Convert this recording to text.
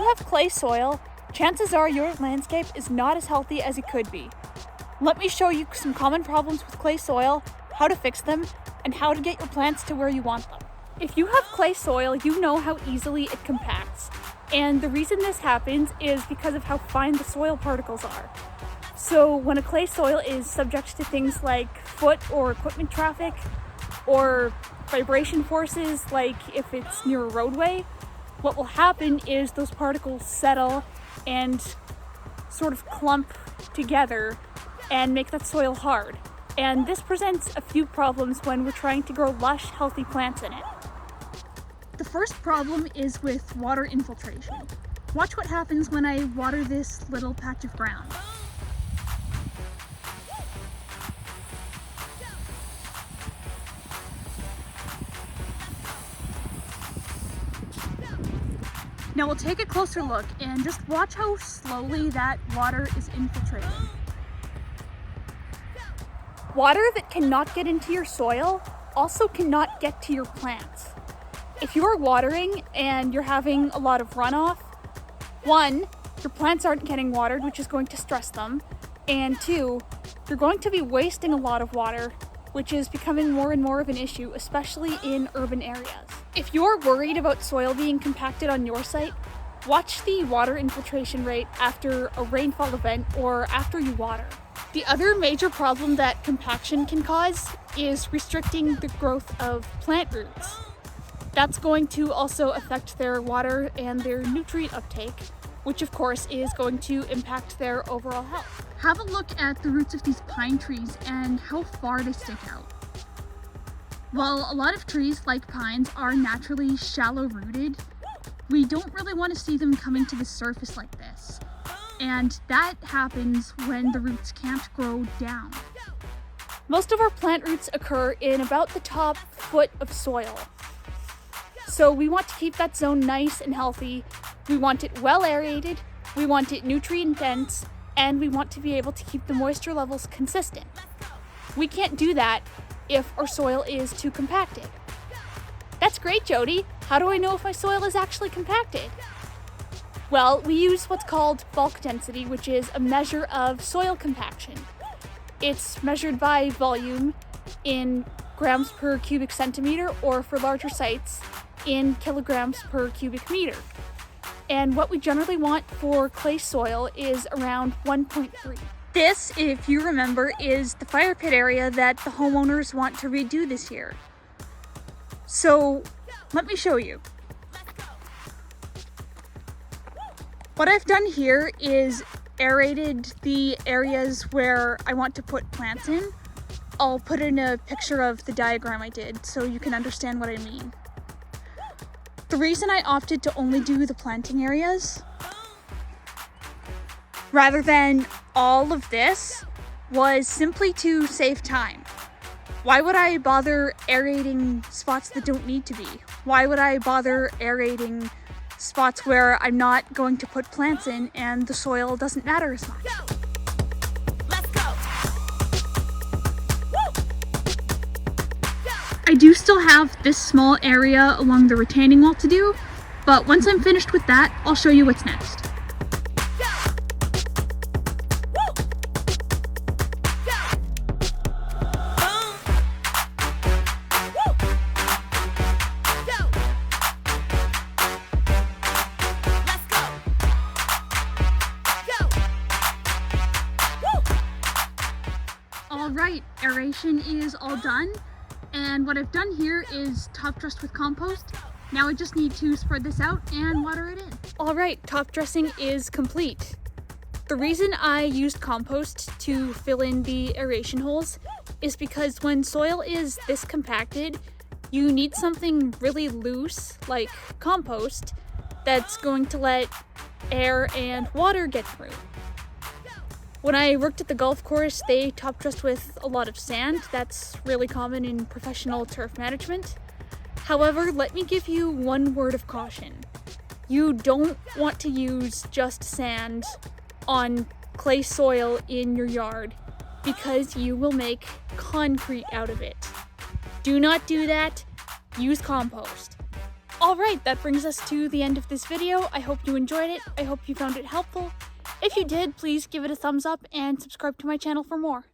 you have clay soil, chances are your landscape is not as healthy as it could be. Let me show you some common problems with clay soil, how to fix them, and how to get your plants to where you want them. If you have clay soil, you know how easily it compacts. And the reason this happens is because of how fine the soil particles are. So when a clay soil is subject to things like foot or equipment traffic, or vibration forces like if it's near a roadway, what will happen is those particles settle and sort of clump together and make that soil hard. And this presents a few problems when we're trying to grow lush, healthy plants in it. The first problem is with water infiltration. Watch what happens when I water this little patch of ground. Now we'll take a closer look and just watch how slowly that water is infiltrating. Water that cannot get into your soil also cannot get to your plants. If you are watering and you're having a lot of runoff, one, your plants aren't getting watered, which is going to stress them, and two, you're going to be wasting a lot of water, which is becoming more and more of an issue, especially in urban areas. If you're worried about soil being compacted on your site, watch the water infiltration rate after a rainfall event or after you water. The other major problem that compaction can cause is restricting the growth of plant roots. That's going to also affect their water and their nutrient uptake, which of course is going to impact their overall health. Have a look at the roots of these pine trees and how far they stick out. While a lot of trees, like pines, are naturally shallow rooted, we don't really want to see them coming to the surface like this. And that happens when the roots can't grow down. Most of our plant roots occur in about the top foot of soil. So we want to keep that zone nice and healthy. We want it well aerated, we want it nutrient dense, and we want to be able to keep the moisture levels consistent. We can't do that if our soil is too compacted. That's great, Jody. How do I know if my soil is actually compacted? Well, we use what's called bulk density, which is a measure of soil compaction. It's measured by volume in grams per cubic centimeter, or for larger sites, in kilograms per cubic meter. And what we generally want for clay soil is around 1.3. This, if you remember, is the fire pit area that the homeowners want to redo this year. So let me show you. What I've done here is aerated the areas where I want to put plants in. I'll put in a picture of the diagram I did so you can understand what I mean. The reason I opted to only do the planting areas rather than all of this was simply to save time. Why would I bother aerating spots that don't need to be? Why would I bother aerating spots where I'm not going to put plants in and the soil doesn't matter as much? I do still have this small area along the retaining wall to do, but once I'm finished with that, I'll show you what's next. Alright, aeration is all done. And what I've done here is top dressed with compost. Now I just need to spread this out and water it in. All right, top dressing is complete. The reason I used compost to fill in the aeration holes is because when soil is this compacted, you need something really loose, like compost, that's going to let air and water get through. When I worked at the golf course, they top dressed with a lot of sand. That's really common in professional turf management. However, let me give you one word of caution. You don't want to use just sand on clay soil in your yard because you will make concrete out of it. Do not do that. Use compost. Alright, that brings us to the end of this video. I hope you enjoyed it. I hope you found it helpful. If you did, please give it a thumbs up and subscribe to my channel for more.